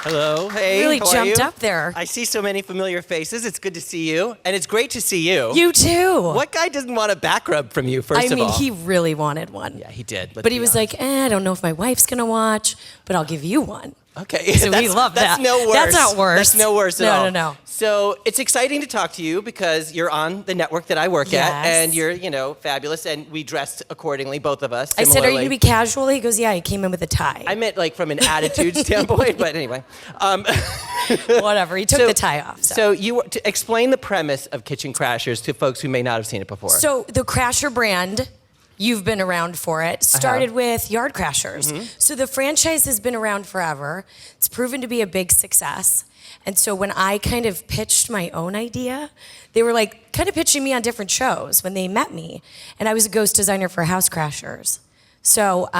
Hello. Hey, Really how are jumped you? up there. I see so many familiar faces. It's good to see you. And it's great to see you. You too. What guy doesn't want a back rub from you, first of all? he really wanted one. Yeah, he did. But he was like, I don't know if my wife's going to watch, but I'll give you one. Okay. So we love that. That's no worse. That's not worse. That's no worse at all. No. So it's exciting to talk to you because you're on the network that I work at, Yes. and you're, fabulous, and we dressed accordingly, both of us. I said, are you going to be casual? He goes, yeah, he came in with a tie. I meant like from an attitude standpoint, but anyway. Whatever, he took the tie off. So to explain the premise of Kitchen Crashers to folks who may not have seen it before. So the Crasher brand, you've been around for it, started with Yard Crashers. Mm-hmm. So the franchise has been around forever. It's proven to be a big success. And so when I kind of pitched my own idea, they were like kind of pitching me on different shows when they met me. And I was a ghost designer for House Crashers. So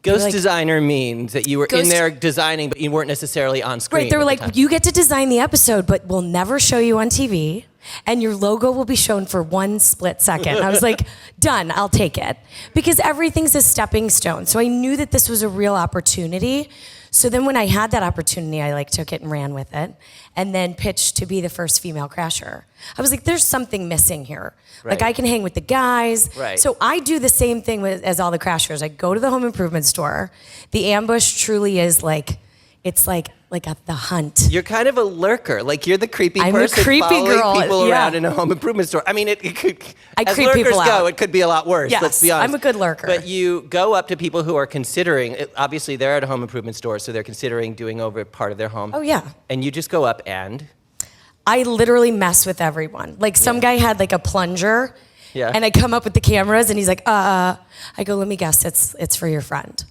Ghost designer means that you were in there designing, but you weren't necessarily on screen. Right, they were like, you get to design the episode, but we'll never show you on TV, and your logo will be shown for 1 split second. And I was like, done, I'll take it. Because everything's a stepping stone. So I knew that this was a real opportunity. So then when I had that opportunity, I took it and ran with it, and then pitched to be the first female crasher. I was like, there's something missing here. Right. Like I can hang with the guys. Right. So I do the same thing as all the crashers. I go to the home improvement store. The ambush truly is it's like the hunt. You're kind of a lurker. Like you're the creepy I'm person a creepy following girl. people Yeah. around in a home improvement store. I mean, it could, I as creep lurkers people go, out. it could be a lot worse. Yes, Let's be honest. I'm a good lurker. But you go up to people who are considering, obviously they're at a home improvement store, so they're considering doing over part of their home. Oh, yeah. And you just go up and? I literally mess with everyone. Like some guy had a plunger. Yeah. And I come up with the cameras and he's like, I go, let me guess, it's for your friend.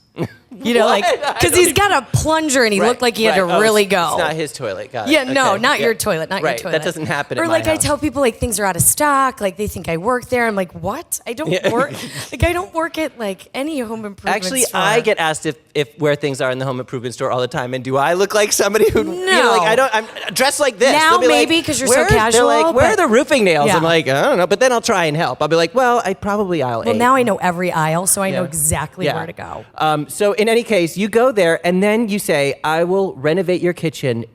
Because he's got a plunger and he looked like he had to really go. It's not his toilet. Got it. Yeah, no, Okay. not your toilet, not your Right. toilet. That doesn't happen Or at my I house. tell people things are out of stock, they think I work there. I'm like, what? I don't work. I don't work at any home improvement Actually, store. I get asked if where things are in the home improvement store all the time, and do I look like somebody who? No. I'm dressed like this. Now They'll be maybe, like, 'cause you're so "Where-" casual, They're like, where are but- the roofing nails? Yeah. I'm like, I don't know, but then I'll try and help. I'll be like, well, I probably aisle 8. Well, now I know every aisle, so I know Yeah. exactly Yeah. where to go. So in any case, you go there, and then you say, I will renovate your kitchen,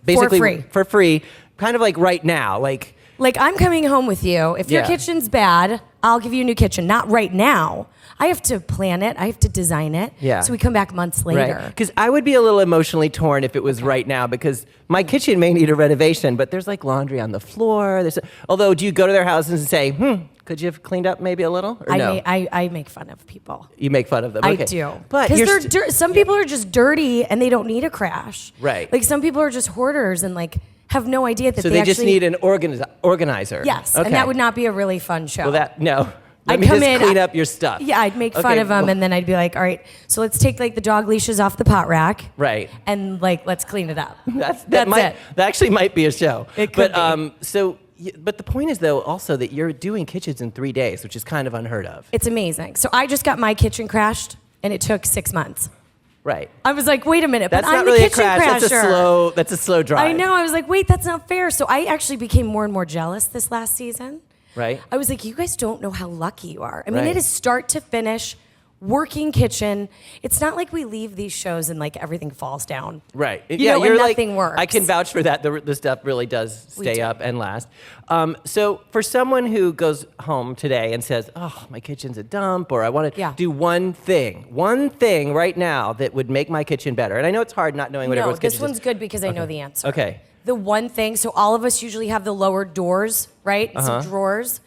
basically for free, kind of right now, I'm coming home with you. If your Yeah. kitchen's bad, I'll give you a new kitchen. Not right now. I have to plan it. I have to design it. Yeah. So we come back months later. Right. Because I would be a little emotionally torn if it was right now, because my kitchen may need a renovation, but there's laundry on the floor. Although, do you go to their houses and say, could you have cleaned up maybe a little? Or no? I make fun of people. You make fun of them. Okay. I do. But Because some people are just dirty and they don't need a crash. Right. Some people are just hoarders and have no idea that so they just need an organizer. Yes. Okay. And that would not be a really fun show. No. I'd Let me come just in, clean up your stuff. Yeah, I'd make fun of them, and then I'd be like, all right, so let's take the dog leashes off the pot rack. Right. And let's clean it up. That's it. That actually might be a show. It could be. But the point is, though, also that you're doing kitchens in 3 days, which is kind of unheard of. It's amazing. So I just got my kitchen crashed, and it took 6 months. Right. I was like, wait a minute, That's but not I'm really the a kitchen crash. crasher. That's a slow drive. I know. I was like, wait, that's not fair. So I actually became more and more jealous this last season. Right. I was like, you guys don't know how lucky you are. I mean, Right. it is start to finish, working kitchen. It's not like we leave these shows and everything falls down. Right. You're and nothing works. I can vouch for that. The stuff really does stay up and last. So for someone who goes home today and says, oh, my kitchen's a dump, or I want to do one thing right now that would make my kitchen better. And I know it's hard not knowing what everyone's kitchen is. This one's good because I know the answer. Okay. The one thing, so all of us usually have the lower doors, right? Some drawers.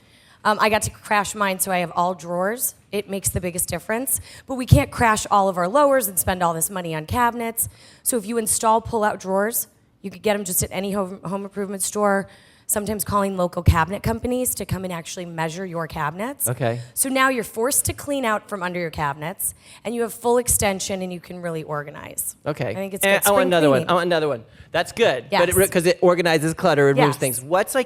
I got to crash mine, so I have all drawers. It makes the biggest difference. But we can't crash all of our lowers and spend all this money on cabinets. So if you install pull-out drawers, you could get them just at any home improvement store, sometimes calling local cabinet companies to come and actually measure your cabinets. Okay. So now you're forced to clean out from under your cabinets, and you have full extension, and you can really organize. Okay. I think it's good. I want another one. Spring I want another one. That's good. Yes. Because it organizes clutter, removes Yes. things. What's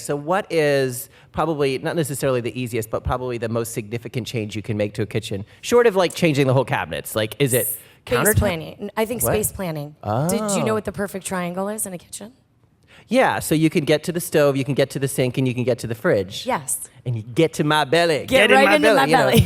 so what is probably, not necessarily the easiest, but probably the most significant change you can make to a kitchen? Short of changing the whole cabinets. Is it Space countertop? planning. I think What? space planning. Did you know what the perfect triangle is in a kitchen? Yeah, so you can get to the stove, you can get to the sink, and you can get to the fridge. Yes. And you get to my belly. Get right into my belly.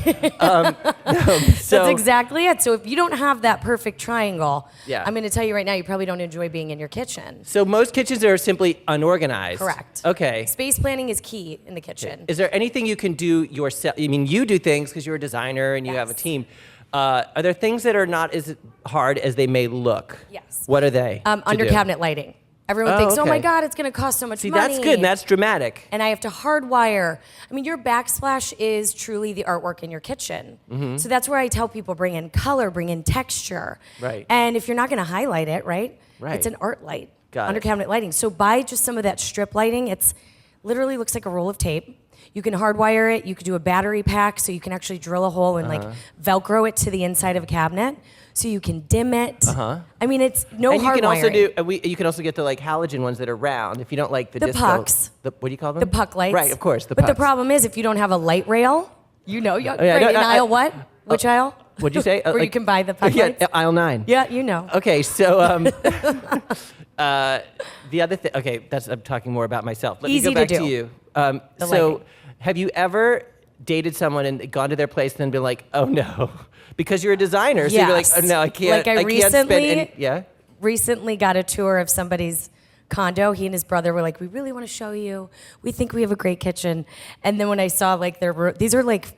So, That's exactly it. So if you don't have that perfect triangle, Yeah. I'm going to tell you right now, you probably don't enjoy being in your kitchen. So most kitchens are simply unorganized. Correct. Okay. Space planning is key in the kitchen. Is there anything you can do yourself? I mean, you do things because you're a designer and you have a Yes. team. Are there things that are not as hard as they may look? Yes. What are they? Under cabinet lighting. Everyone thinks, oh my okay. God, it's going to cost so much See, money. that's good and that's dramatic. And I have to hardwire. I mean, your backsplash is truly the artwork in your kitchen. Mm-hmm. So that's where I tell people bring in color, bring in texture. Right. And if you're not going to highlight it, right? Right. It's an art light. Got under it. cabinet lighting. So buy just some of that strip lighting. It's literally looks like a roll of tape. You can hardwire it. You could do a battery pack so you can actually drill a hole and like Velcro it to the inside of a cabinet. So you can dim it. I mean, it's no And you hardwiring. can also do. You can also get the like halogen ones that are round. If you don't like the disco, pucks. what do you call them? The puck lights. Right, of course. The but the pucks. problem is if you don't have a light rail, you know, yeah, right, no, in aisle what? Which aisle? What'd you say? Where you can buy the puck Yeah, lights? aisle 9. Yeah, you know. Okay, so the other thing. Okay, I'm talking more about myself. Let Easy me go back to do. you. The So, lighting. have you ever dated someone and gone to their place and then been like, "Oh no," because you're a designer, so you're like, Yes. "Oh no, I can't." Like I can't spend recently- any. Yeah. Recently got a tour of somebody's condo. He and his brother were like, we really want to show you. We think we have a great kitchen. And then when I saw like these are like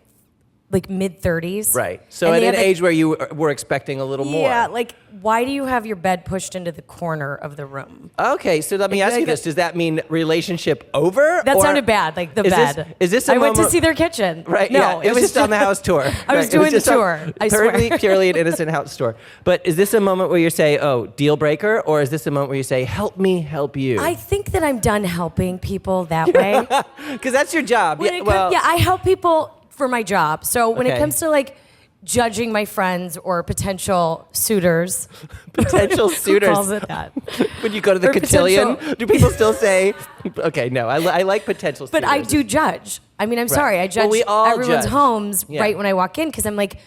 mid 30s. Right. So at an age where you were expecting a little more. Yeah, like why do you have your bed pushed into the corner of the room? Okay, so let me ask you this: does that mean relationship over? That or sounded bad, like the bed. Is this? A I went to moment- see their kitchen. Right. No, yeah, it was just on the house tour. I was Right, it doing the just tour. I swear. Purely an innocent house tour. But is this a moment where you say, "Oh, deal breaker," or is this a moment where you say, "Help me, help you"? I think that I'm done helping people that way. Because that's your job. I help people for my job. So when it Okay. comes to like judging my friends or potential suitors. Potential suitors. Who calls it that? When you go to the Or cotillion, potential- do people still say, okay, no, I like potential But suitors. I do judge. I mean, I'm sorry. I judge Well, we all everyone's judge. homes Yeah. right when I walk in because I'm like,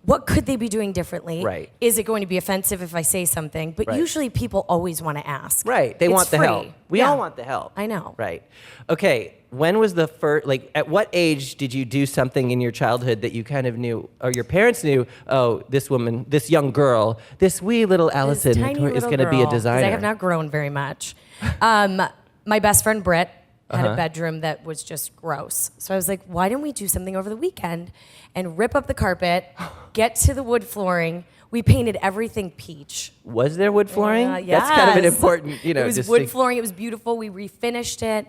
what could they be doing differently? Right. Is it going to be offensive if I say something? But Right. usually people always want to ask. Right, they It's want the free. help. We Yeah. all want the help. I know. Right. Okay, when was the first, like, at what age did you do something in your childhood that you kind of knew, or your parents knew, oh, this woman, this young girl, this wee little Alison This tiny Victoria is little going to be a girl, 'cause designer? I have not grown very much. My best friend Britt had Uh-huh. a bedroom that was just gross. So I was like, why don't we do something over the weekend and rip up the carpet, get to the wood flooring. We painted everything peach. Was there wood flooring? Yes. That's kind of an important, It was distinct- wood flooring. It was beautiful. We refinished it,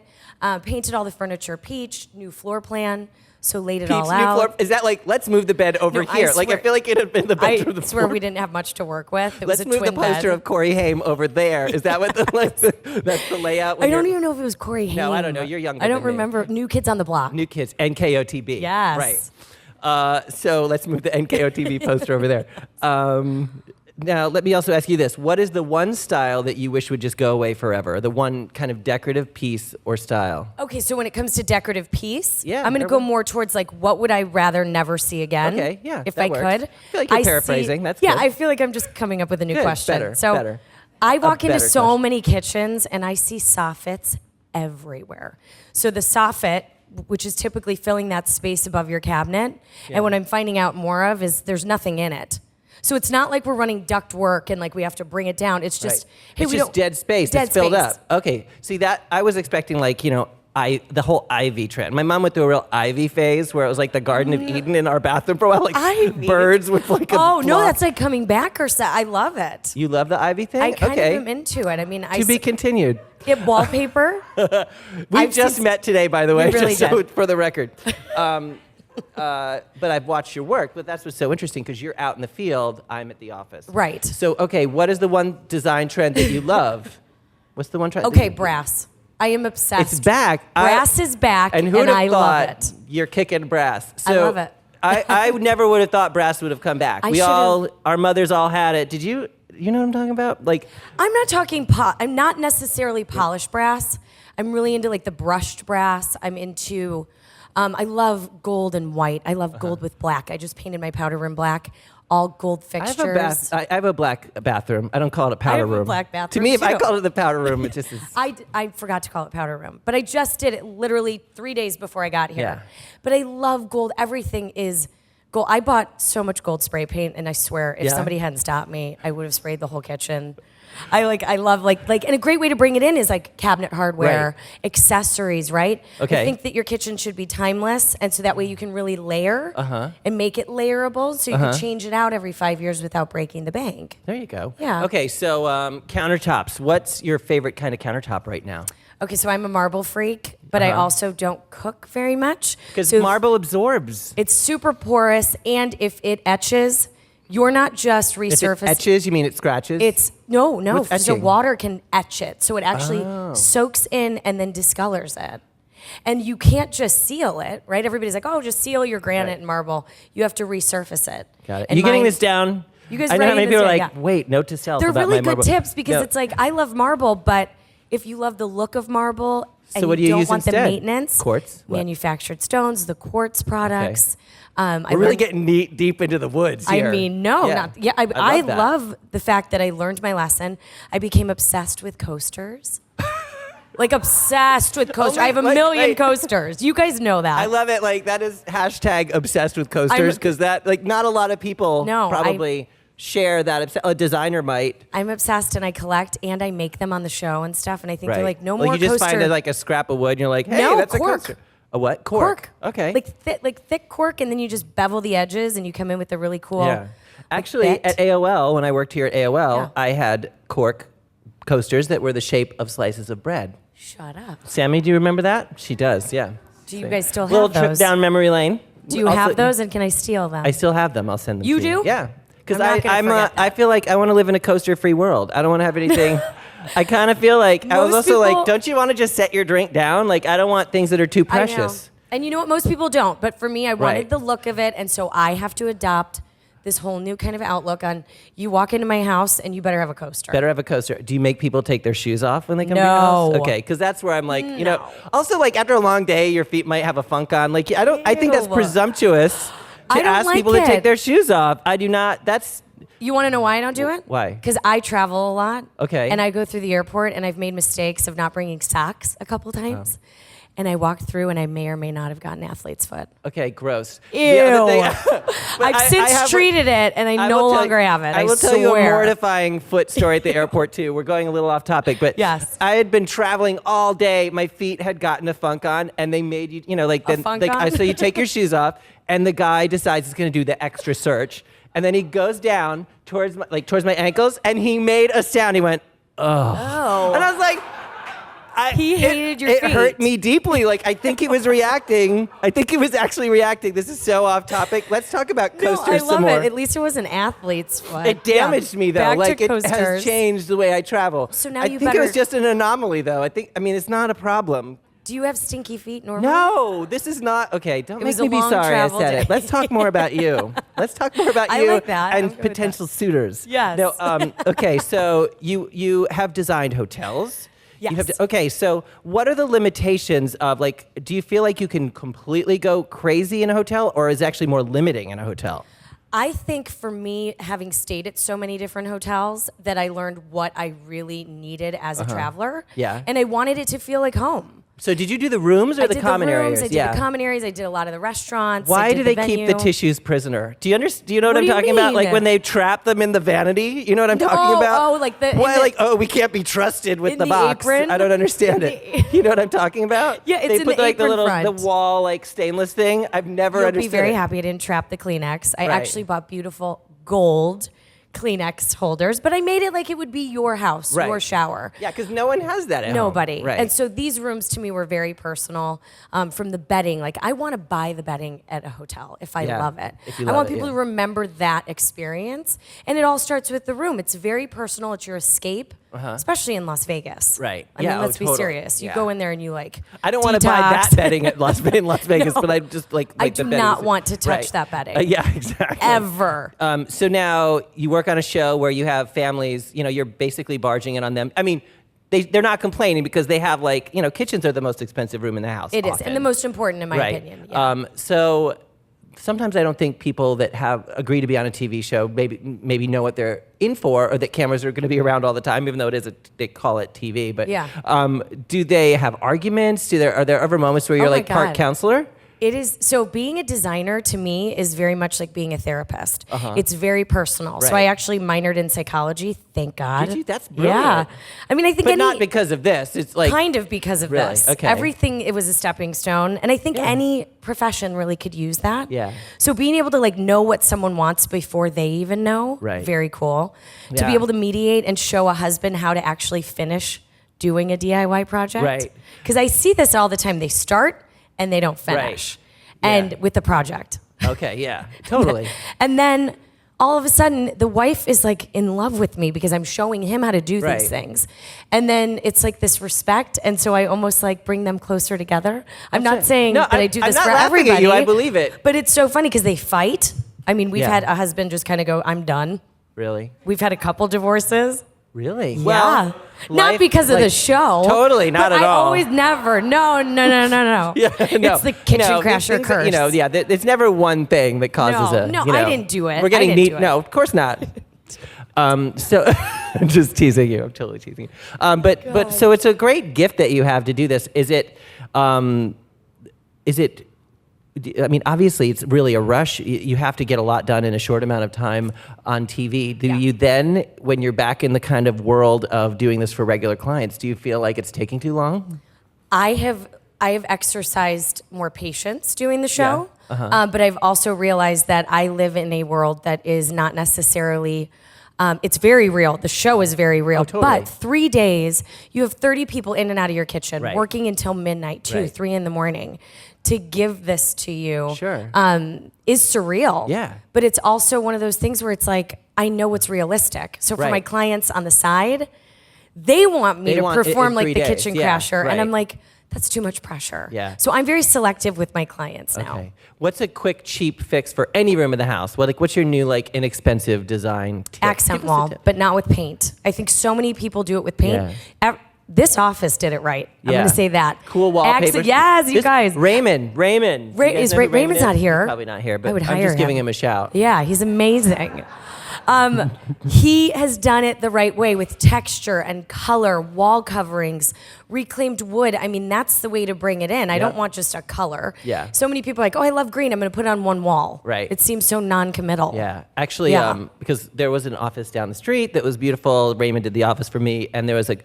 painted all the furniture peach, new floor plan. So laid it Peach, all new out. floor. Is that like, let's move the bed over No, I here? Like, I swear- feel like it had been the I bedroom. swear we didn't have much to work with. It Let's was a move the twin poster bed. of Corey Haim over there. Is that what that's the layout? when I don't you're- even know if it was Corey Haim. No, I don't know. You're younger I don't than me. remember. New Kids on the Block. New Kids, NKOTB. Yes. Right. So let's move the NKOTB poster over there. Now, let me also ask you this. What is the one style that you wish would just go away forever? The one kind of decorative piece or style? Okay, so when it comes to decorative piece, Yeah, I'm going to whatever. go more towards like what would I rather never see again? Okay, yeah, if that I works. could. I feel like you're paraphrasing. That's yeah. good. I feel like I'm just coming up with a new Good, question. better, so better. I walk into better so question. many kitchens and I see soffits everywhere. So the soffit, which is typically filling that space above your cabinet, and what I'm finding out more of is there's nothing in it. So it's not like we're running duct work and like we have to bring it down. It's just Right. hey, it's we just don't dead space. Dead It's filled space. up. Okay. See that I was expecting like, the whole ivy trend. My mom went through a real ivy phase where it was like the Garden of Eden in our bathroom for a while, like Ivy? birds with like a Oh no, block. that's like coming back or so. I love it. You love the ivy thing? I kind okay. of am into it. I mean, To be continued. get wallpaper. We I've just seen- met today, by the way, We really just so did. for the record. But I've watched your work. But that's what's so interesting because you're out in the field. I'm at the office. Right. So, okay, what is the one design trend that you love? What's the one trend? Okay, brass. I am obsessed. It's back. Brass is back, and and, who'd have I thought love it. you're kicking brass? I So love it. I never would have thought brass would have come back. I should've- Our mothers all had it. Did you? You know what I'm talking about? Like, I'm not talking I'm not necessarily polished brass. I'm really into like the brushed brass. I'm into. I love gold and white. I love gold with black. I just painted my powder room black. all gold fixtures. I have a black bathroom. I don't call it a powder room. I have a black bathroom, To me, if I too. call it the powder room, it just is. I forgot to call it powder room, but I just did it literally 3 days before I got here. Yeah. But I love gold. Everything is gold. I bought so much gold spray paint, and I swear, if somebody hadn't stopped me, I would have sprayed the whole kitchen. I love and a great way to bring it in is like cabinet hardware, accessories, right? Okay. I think that your kitchen should be timeless, and so that way you can really layer and make it layerable, so you can change it out every 5 years without breaking the bank. There you go. Yeah. Okay, so countertops. What's your favorite kind of countertop right now? Okay, so I'm a marble freak, but I also don't cook very much. Because So marble absorbs. it's super porous, and if it etches, you're not just If it resurfacing. etches, you mean it scratches? It's no. What's So etching? water can etch it, so it actually soaks in and then discolors it. And you can't just seal it, right? Everybody's like, "Oh, just seal your granite and marble." You have to resurface it. Got it. And you getting mine- this down? You guys I know how writing many people this are down? like, Yeah. wait, note to self They're about really my good marble. tips because No. it's like I love marble, but if you love the look of marble and So what do you don't use want the instead? maintenance, Quartz? What? manufactured stones, the quartz products. We're really getting deep into the woods here. I mean, no, not yeah. I that. love the fact that I learned my lesson. I became obsessed with coasters. Like obsessed with coasters. I have a million coasters. You guys know that. I love it. Like that is hashtag obsessed with coasters because that like not a lot of people probably share that. A designer might. I'm obsessed and I collect and I make them on the show and stuff. And I think they're like, no like more you just coaster. find like a scrap of wood and you're like, hey, No, that's cork. a coaster. A what? Cork. Okay. Like thick cork, and then you just bevel the edges, and you come in with a really cool. Yeah. Actually, bit. at AOL, when I worked here at AOL, Yeah. I had cork coasters that were the shape of slices of bread. Shut up. Sammy, do you remember that? She does, yeah. Do you guys still have Little those? trip down memory lane. Do you have those, and can I steal them? I still have them. I'll send them You to you. do? Yeah. Because I'm not gonna forget that. I feel like I want to live in a coaster-free world. I don't want to have anything. I kind of feel like, I was Most also people- like, don't you want to just set your drink down? Like, I don't want things that are too I know. precious. And you know what? Most people don't. But for me, I wanted Right. the look of it, and so I have to adopt this whole new kind of outlook on you walk into my house and you better have a coaster. Better have a coaster. Do you make people take their shoes off when they come to No. your house? Okay, because that's where I'm like, you know. Also, like after a long day, your feet might have a funk on. Like I think that's Ew. presumptuous I to don't ask like people to it. take their shoes off. I do not. That's You want to know why I don't do it? Why? Because I travel a lot. Okay. And I go through the airport, and I've made mistakes of not bringing socks a couple times. And I walked through, and I may or may not have gotten athlete's foot. okay. Gross. Ew. The other thing, but I've since treated it, and I no will tell longer have it. I will tell you a swear. mortifying foot story at the airport too. We're going a little off topic, but Yes. I had been traveling all day. My feet had gotten a funk on, and they made you, like then, funk like on? so you take your shoes off, and the guy decides he's going to do the extra search, and then he goes down towards my ankles, and he made a sound. He went, Oh. and I was like. He hated your It feet. hurt me deeply. Like I think he was reacting. I think he was actually reacting. This is so off topic. Let's talk about No, coasters I some love more. it. At least it was an athlete's foot. It damaged me though. Back Like to it coasters. has changed the way I travel. So now I you think it was better- just an anomaly though. I mean it's not a problem. Do you have stinky feet normally? No, this is not okay. Don't It make was a me be long sorry I travel said day. it. Let's talk more about you. Let's talk more about I you like that. I'm and good with potential suitors. Yes. No. Okay. So you have designed hotels. You have Yes. okay. So what are the limitations of like? Do you feel like you can completely go crazy in a hotel, or is it actually more limiting in a hotel? I think for me, having stayed at so many different hotels, that I learned what I really needed as a traveler. Yeah. And I wanted it to feel like home. So did you do the rooms or I the did common the rooms, areas? I did the common areas, I did a lot of the restaurants. Why I do did they the keep the venue. tissues prisoner? Do you understand? Do you know what, What I'm do you talking about? Like mean? when they trap them in the vanity. You know what I'm talking Oh, about? oh, like the- Why? in the- Like we can't be trusted with in the the box. apron? I don't understand it. You know what I'm talking about? Yeah, it's they in put the like the apron little front. the wall like stainless thing. I've never You'll understood be very it. happy I didn't trap the Kleenex. I Right. actually bought beautiful gold Kleenex holders, but I made it like it would be your house, Right. your shower. Yeah, because no one has that at home. Nobody. Right. And so these rooms to me were very personal. From the bedding, like I want to buy the bedding at a hotel if I Yeah, love it. if you I love want it, people yeah. to remember that experience. And it all starts with the room. It's very personal. It's your escape, especially in Las Vegas. Right. I Yeah, mean, oh, let's be totally. serious. You Yeah. go in there and you like. I don't want to buy that detox. bedding at in Las Vegas, No. but I just like I the do bedding not is- want to touch Right. that bedding. Yeah, exactly. Ever. So now you work on a show where you have families, you're basically barging in on them. I mean, they're not complaining because they have kitchens are the most expensive room in the house. It is, often. and the most important in my right. opinion. Yeah. So sometimes I don't think people that agree to be on a TV show maybe know what they're in for, or that cameras are going to be around all the time, even though they call it TV. But do they have arguments? Are there ever moments where you're like part counselor? It is. So being a designer to me is very much like being a therapist. It's very personal. Right. So I actually minored in psychology. Thank God. Did you? That's brilliant. Yeah. I mean, I think but not because of this. It's like kind of because of this. Okay. Everything, it was a stepping stone. And I think any profession really could use that. Yeah. So being able to like know what someone wants before they even know, very cool. To be able to mediate and show a husband how to actually finish doing a DIY project. Right. Because I see this all the time. They start and they don't finish. And with the project. Okay, yeah, totally. And then all of a sudden, the wife is like in love with me because I'm showing him how to do these things. And then it's like this respect, and so I almost like bring them closer together. I'm not saying that I do this for everybody. At you, I believe it. But it's so funny because they fight. I mean, we've had a husband just kind of go, I'm done. Really? We've had a couple divorces. Really? Yeah. Well, not because of the show. Totally, not at all. I always never. No. Yeah, no. It's the kitchen crasher curse. It's never one thing that causes a. No, I didn't do it. We're getting neat. No, of course not. So, I'm just teasing you. I'm totally teasing you. But so it's a great gift that you have to do this. Is it? I mean, obviously, it's really a rush. You have to get a lot done in a short amount of time on TV. Do you then, when you're back in the kind of world of doing this for regular clients, do you feel like it's taking too long? I have exercised more patience doing the show, but I've also realized that I live in a world that is not necessarily. It's very real. The show is very real. Oh, totally. But 3 days, you have 30 people in and out of your kitchen, working until midnight, 2, 3 in the morning. To give this to you is surreal. Yeah. But it's also one of those things where it's like, I know what's realistic. So for my clients on the side, they want me to perform like the kitchen crasher. And I'm like, that's too much pressure. Yeah. So I'm very selective with my clients now. Okay. What's a quick, cheap fix for any room in the house? What's your new, inexpensive design tip? Accent wall, but not with paint. I think so many people do it with paint. Yeah. This office did it right. I'm going to say that. Cool wallpaper. Yes, you guys. Raymond's not here. Probably not here, but I would I'm just giving him a shout. Yeah, he's amazing. He has done it the right way with texture and color, wall coverings, reclaimed wood. I mean, that's the way to bring it in. I don't want just a color. Yeah. So many people are like, oh, I love green. I'm going to put it on one wall. Right. It seems so non-committal. Yeah. Actually, because there was an office down the street that was beautiful. Raymond did the office for me, and there was a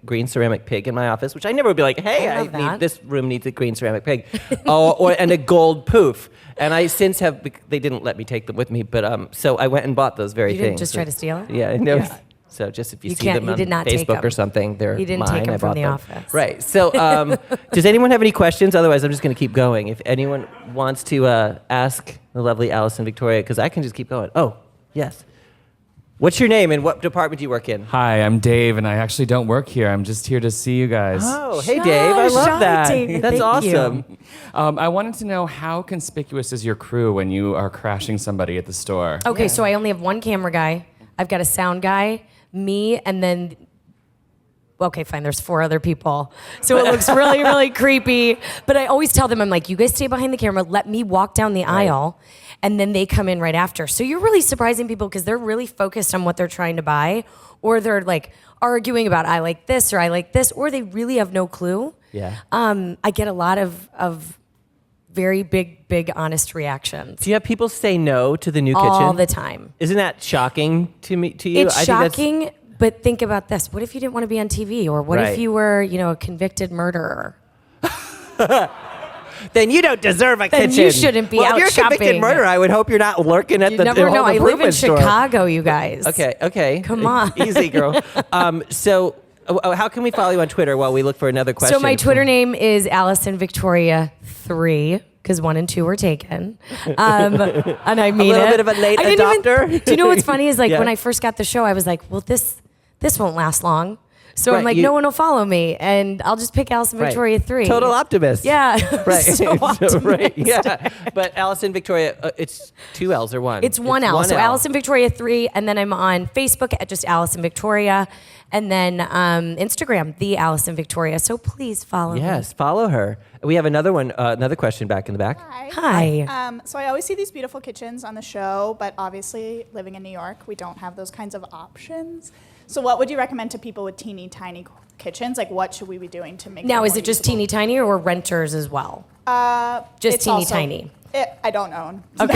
green ceramic pig in my office, which I never would be like, hey, this room needs a green ceramic pig. And a gold poof. And I since they didn't let me take them with me, but so I went and bought those very things. You didn't just try to steal it? Yeah, no. Yeah. So just if you see them on Facebook or something, they're mine. He didn't take them from the office. Right. So does anyone have any questions? Otherwise, I'm just going to keep going. If anyone wants to ask the lovely Alison Victoria, because I can just keep going. Oh, yes. What's your name and what department do you work in? Hi, I'm Dave, and I actually don't work here. I'm just here to see you guys. Oh, hey, Dave. I love that. Dave. That's awesome. I wanted to know, how conspicuous is your crew when you are crashing somebody at the store? Okay, so I only have one camera guy. I've got a sound guy, me, and then... Okay, fine, there's 4 other people. So it looks really, really creepy. But I always tell them, I'm like, you guys stay behind the camera, let me walk down the aisle, and then they come in right after. So you're really surprising people because they're really focused on what they're trying to buy, or they're like arguing about, I like this, or I like this, or they really have no clue. Yeah. I get a lot of very big, honest reactions. Do you have people say no to the new kitchen? All the time. Isn't that shocking to you? It's shocking. But think about this. What if you didn't want to be on TV? Or what if you were, a convicted murderer? Then you don't deserve a kitchen. Then you shouldn't be out shopping. If you're a convicted murderer, I would hope you're not lurking at the home improvement store. I live in Chicago, you guys. Okay. Come on. Easy, girl. So how can we follow you on Twitter while we look for another question? So my Twitter name is Alison Victoria 3. Because 1 and 2 were taken. And I mean a little bit of a late adopter. Do you know what's funny is when I first got the show, I was like, well, this won't last long. So I'm like, no one will follow me, and I'll just pick Alison Victoria 3. Total optimist. Yeah. Right. So optimistic. Right. Yeah. But Alison Victoria, it's 2 L's or 1? It's 1 L. So Alison Victoria 3, and then I'm on Facebook at just Alison Victoria, and then Instagram, the Alison Victoria. So please follow me. Yes, follow her. We have another one, another question back in the back. Hi. So I always see these beautiful kitchens on the show, but obviously living in New York, we don't have those kinds of options. So what would you recommend to people with teeny tiny kitchens? Like what should we be doing to make Now, them is more it just usable? teeny tiny or renters as well? Just It's teeny also- tiny. I don't own. Okay.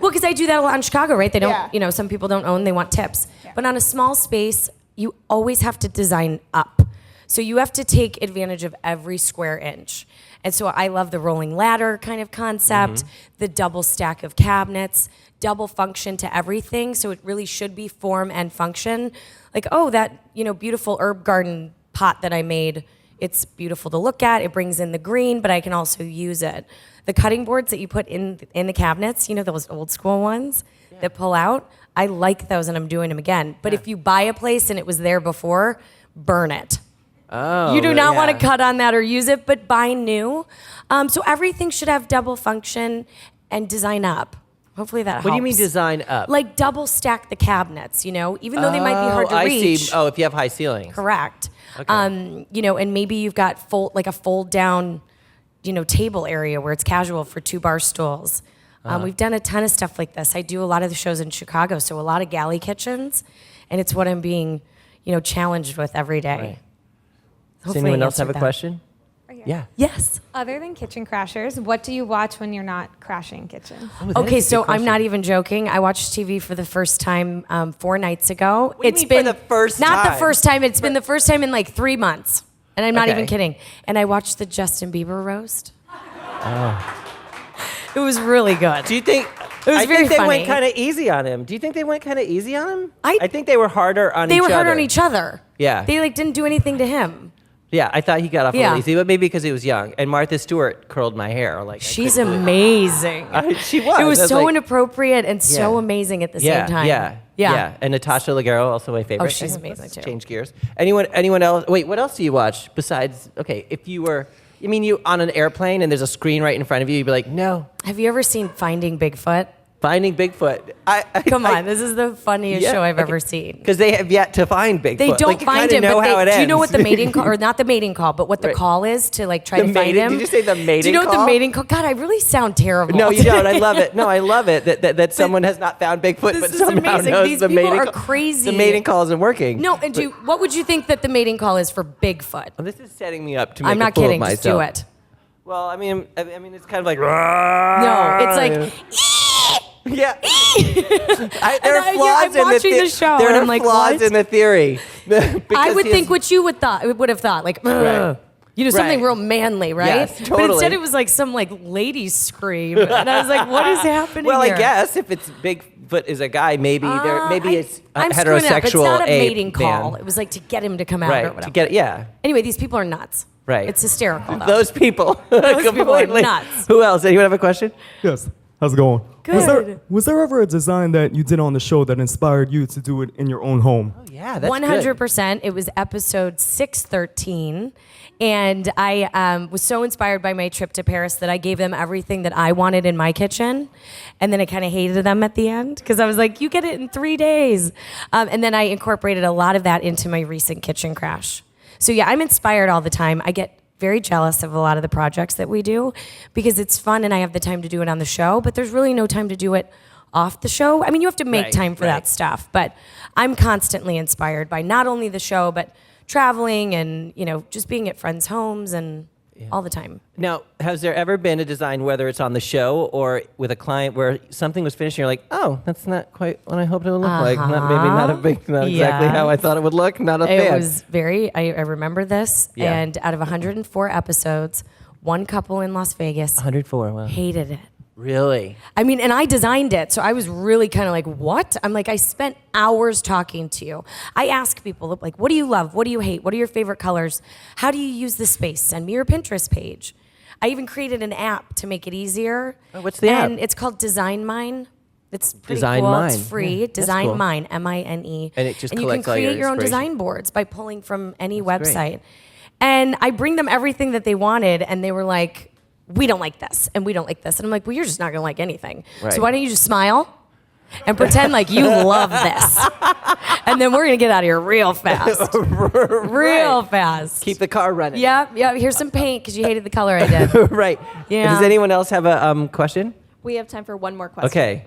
Well, because I do that a lot in Chicago, right? They don't, Yeah. you know, some people don't own, they want tips. Yeah. But on a small space, you always have to design up. So you have to take advantage of every square inch. And so I love the rolling ladder kind of concept, the double stack of cabinets, double function to everything. So it really should be form and function. Like, oh, that, you know, beautiful herb garden pot that I made, it's beautiful to look at. It brings in the green, but I can also use it. The cutting boards that you put in the cabinets, you know, those old school ones that pull out, I like those and I'm doing them again. But if you buy a place and it was there before, burn it. Oh, You do not want yeah. to cut on that or use it, but buy new. So everything should have double function and design up. Hopefully that helps. What do you mean design up? Like double stack the cabinets, you know, even though they might be hard to I reach. see. Oh, if you have high ceilings. Correct. Okay. You know, and maybe you've got a fold down, you know, table area where it's casual for 2 bar stools. We've done a ton of stuff like this. I do a lot of the shows in Chicago, so a lot of galley kitchens, and it's what I'm being, you know, challenged with every day. Right. Does Hopefully anyone I else have a answered that. question? Right here. Yeah. Yes. Other than kitchen crashers, what do you watch when you're not crashing kitchens? Oh, that Okay, is a so good I'm not question. even joking. I watched TV for the first time 4 nights ago. What do you mean for the first not the time? first time. It's been the first time in like 3 months, and I'm not Okay. even kidding. And I watched the Justin Bieber roast. It was really good. Do you think? It was I very think they funny. went kind of easy on him. Do you think they went kind of easy on him? I think they were harder on each They other. were hard on each other. Yeah. They like didn't do anything to him. Yeah, I thought he got off a Yeah. little easy, but maybe because he was young. And Martha Stewart curled my hair. Like I She's couldn't believe amazing. She was. It was I was so like- inappropriate and so Yeah. amazing at the Yeah, same time. yeah. And Natasha Leggero, also my favorite. Oh, she's Okay, amazing, let's too. Change gears. Anyone else? Wait, what else do you watch besides? Okay, if you were, you mean you on an airplane and there's a screen right in front of you, you'd be like, no, Have you ever seen Finding Bigfoot? Finding Bigfoot. Come on, this is the funniest show I've ever seen. Because they have yet to find Bigfoot. They don't Like, you find kinda him, know but how it do you know ends. what the mating call, or not the mating call, but what the Right. call is to like try The to find mating- him? did you say the Do mating you know what call? the mating call? God, I really sound terrible. No, you don't. I love it. No, I love it that someone has not found Bigfoot, This but is somehow amazing. knows These the people mating are call. crazy. The mating call isn't working. No, and what would you think that the mating call is for Bigfoot? Well, this is setting me up to make I'm a not fool kidding. of Just do myself. it. Well, I mean, it's kind of like. No, it's like. Yeah. There And are flaws I'm watching in the show, There and are I'm like, flaws what? in the theory. I Because would his- think what you would have thought, like, Right. you know, something Right. real manly, right? Yes, But totally. instead, it was like some like lady scream, and I was like, what is happening? Well, here? I guess if it's Bigfoot is a guy, maybe it's a I'm screwing heterosexual up. It's not a ape mating call. man. It was like to get him to come out or Right. whatever. To get yeah. Anyway, these people are nuts. Right. It's hysterical. Though. Those people. Those people are completely. nuts. Who else? Anyone have a question? Yes. How's it going? Good. Was there ever a design that you did on the show that inspired you to do it in your own home? Oh yeah, that's 100%. It was episode 613. And I was so inspired by my trip to Paris that I gave them everything that I wanted in my kitchen. And then I kind of hated them at the end because I was like, you get it in 3 days. And then I incorporated a lot of that into my recent kitchen crash. So yeah, I'm inspired all the time. I get very jealous of a lot of the projects that we do because it's fun and I have the time to do it on the show, but there's really no time to do it off the show. I mean, you have to make Right, time for right. that stuff, but I'm constantly inspired by not only the show, but traveling and, you know, just being at friends' homes and all the time. Now, has there ever been a design, whether it's on the show or with a client, where something was finished and you're like, oh, that's not quite what I hoped it would look like. Not exactly how I thought it would look. Not a It fan. was I remember this, Yeah. and out of 104 episodes, one couple in Las Vegas 104. Wow. hated it. Really? I mean, and I designed it, so I was really kind of like, what? I'm like, I spent hours talking to you. I ask people, like, what do you love? What do you hate? What are your favorite colors? How do you use the space? Send me your Pinterest page. I even created an app to make it easier. Oh, what's the app? And it's called Design Mine. It's pretty Design cool. Mine. It's free. Yeah, that's Design cool. Mine, M-I-N-E. And it just you can collects all your create your own inspiration. design boards by pulling from any That's website. great. And I bring them everything that they wanted, and they were like, we don't like this, and we don't like this. And I'm like, well, you're just not going to like anything. Right. So why don't you just smile and pretend like you love this? and then we're gonna get out of here real fast. Real fast. Keep the car running. Yep. Here's some paint because you hated the color I did. Right. Yeah. Does anyone else have a question? We have time for one more question. Okay.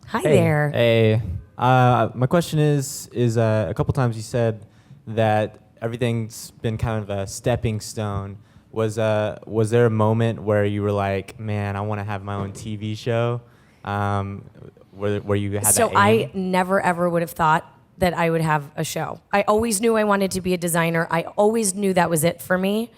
Hi there. Hey. My question is a couple times you said that everything's been kind of a stepping stone. Was there a moment where you were like, man, I want to have my own TV show? Where you had So that aim? I never ever would have thought that I would have a show. I always knew I wanted to be a designer. I always knew that was it for me.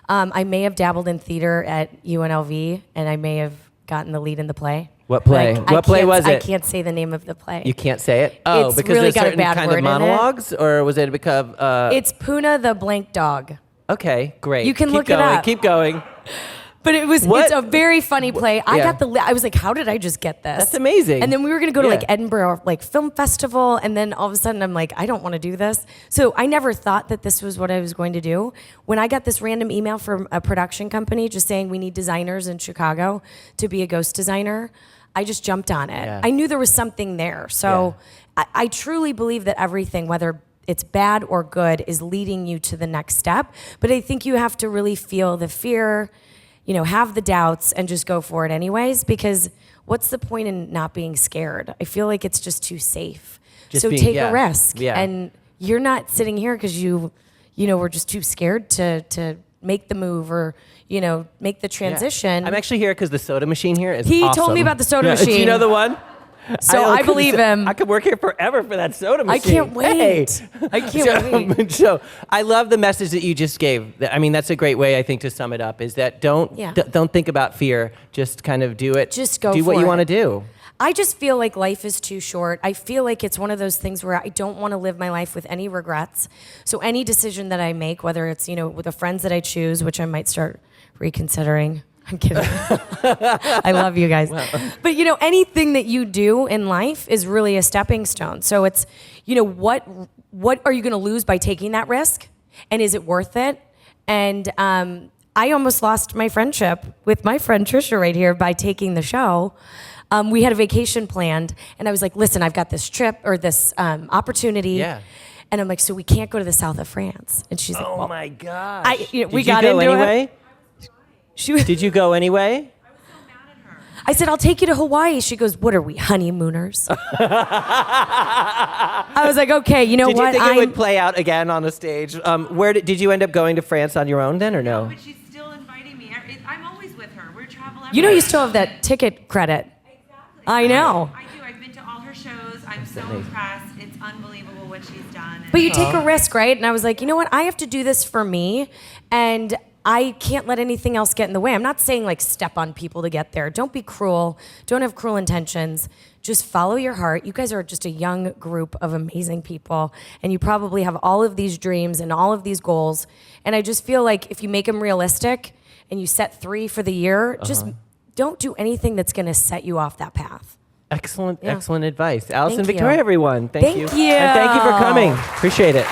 I may have dabbled in theater at UNLV, and I may have gotten the lead in the play. What play? What play was it? I can't say the name of the play. You can't say it? Oh, It's because really there's got a certain bad kind word of in it. monologues? Or was it because... It's Puna the Blank Dog. Okay, great. You can Keep look it going, up. Keep going. But it's a very funny play. I Yeah. got I was like, how did I just get this? That's amazing. And then we were gonna go to Yeah. like Edinburgh Film Festival, and then all of a sudden I'm like, I don't want to do this. So I never thought that this was what I was going to do. When I got this random email from a production company just saying we need designers in Chicago to be a ghost designer, I just jumped on it. Yeah. I knew there was something there. So I truly believe that everything, whether it's bad or good, is leading you to the next step. But I think you have to really feel the fear, have the doubts, and just go for it anyways, because what's the point in not being scared? I feel like it's just too safe. Just so being- take a risk. Yeah. And you're not sitting here because were just too scared to make the move or, make the transition. I'm actually here because the soda machine here is He awesome. told me about the soda Do machine. you know the one? So I could- believe him. I could work here forever for that soda I machine. can't wait. Hey. I can't wait. So I love the message that you just gave. I mean, that's a great way, I think, to sum it up, is that don't think about fear. Just kind of do it. Just go do what for you it. want to do. I just feel like life is too short. I feel like it's one of those things where I don't want to live my life with any regrets. So any decision that I make, whether it's, with the friends that I choose, which I might start reconsidering. I'm kidding. I love you guys. But anything that you do in life is really a stepping stone. So it's, what are you going to lose by taking that risk? And is it worth it? And I almost lost my friendship with my friend Trisha right here by taking the show. We had a vacation planned, and I was like, listen, I've got this trip or this opportunity. Yeah. And I'm like, so we can't go to the south of France. And she's like, Oh well, my gosh. we Did got you go into anyway? it. She was, Did you go anyway? I said, I'll take you to Hawaii. She goes, what are we, honeymooners? I was like, okay, you know Did what? you think it would play out again on the stage? Where did you end up going to France on your own then, or no? But she's still inviting me. I'm always with her. We're traveling. you still have that ticket credit. Exactly. I know. I do. I've been to all her shows. I'm so impressed. It's unbelievable what she's done. But you take a risk, right? And I was like, you know what? I have to do this for me, and I can't let anything else get in the way. I'm not saying like step on people to get there. Don't be cruel. Don't have cruel intentions. Just follow your heart. You guys are just a young group of amazing people, and you probably have all of these dreams and all of these goals. And I just feel like if you make them realistic and you set 3 for the year, just don't do anything that's going to set you off that path. Excellent advice. Alison Thank you. Victoria, everyone. Thank you. Thank you. And thank you for coming. Appreciate it.